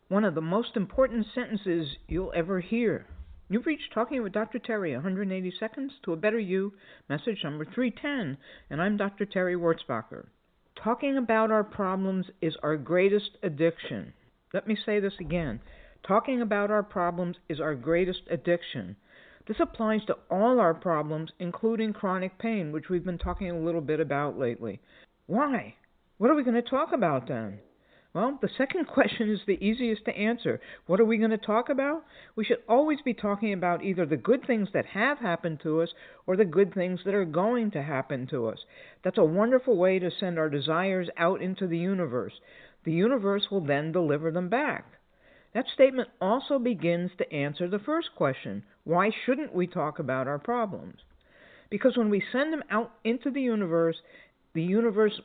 one of the most important sentences you'll ever hear. You've reached Talking with Dr. Terry, 180 Seconds to a Better You, message number 310, and I'm Dr. Terry Wurzbacher. Talking about our problems is our greatest addiction. Let me say this again. Talking about our problems is our greatest addiction. This applies to all our problems, including chronic pain, which we've been talking a little bit about lately. Why? What are we going to talk about then? Well, the second question is the easiest to answer. What are we going to talk about? We should always be talking about either the good things that have happened to us or the good things that are going to happen to us. That's a wonderful way to send our desires out into the universe. The universe will then deliver them back. That statement also begins to answer the first question. Why shouldn't we talk about our problems? Because when we send them out into the universe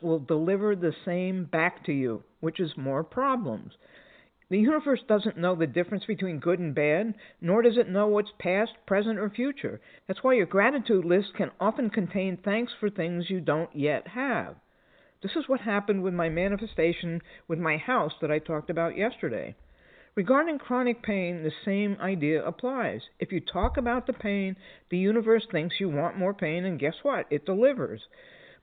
will deliver the same back to you, which is more problems. The universe doesn't know the difference between good and bad, nor does it know what's past, present, or future. That's why your gratitude list can often contain thanks for things you don't yet have. This is what happened with my manifestation with my house that I talked about yesterday. Regarding chronic pain, the same idea applies. If you talk about the pain, the universe thinks you want more pain, and guess what? It delivers.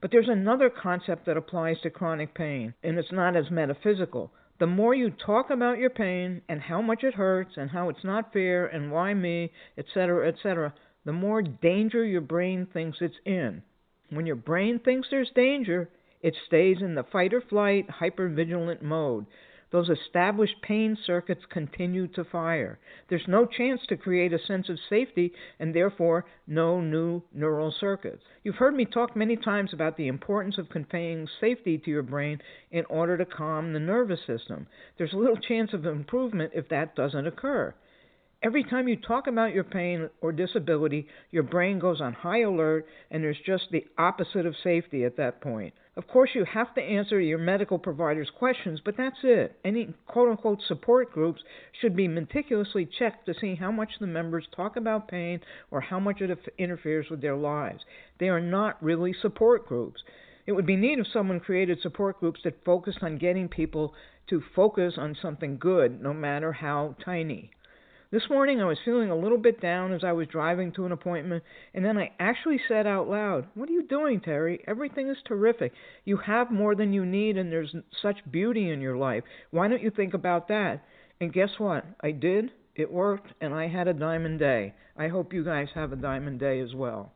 But there's another concept that applies to chronic pain, and it's not as metaphysical. The more you talk about your pain and how much it hurts and how it's not fair and why me, etc., the more danger your brain thinks it's in. When your brain thinks there's danger, it stays in the fight or flight, hypervigilant mode. Those established pain circuits continue to fire. There's no chance to create a sense of safety and therefore no new neural circuits. You've heard me talk many times about the importance of conveying safety to your brain in order to calm the nervous system. There's a little chance of improvement if that doesn't occur. Every time you talk about your pain or disability, your brain goes on high alert and there's just the opposite of safety at that point. Of course, you have to answer your medical provider's questions, but that's it. Any quote-unquote support groups should be meticulously checked to see how much the members talk about pain or how much it interferes with their lives. They are not really support groups. It would be neat if someone created support groups that focused on getting people to focus on something good, no matter how tiny. This morning I was feeling a little bit down as I was driving to an appointment, and then I actually said out loud, "What are you doing, Terry? Everything is terrific. You have more than you need, and there's such beauty in your life. Why don't you think about that?" And guess what? I did. It worked, and I had a diamond day. I hope you guys have a diamond day as well.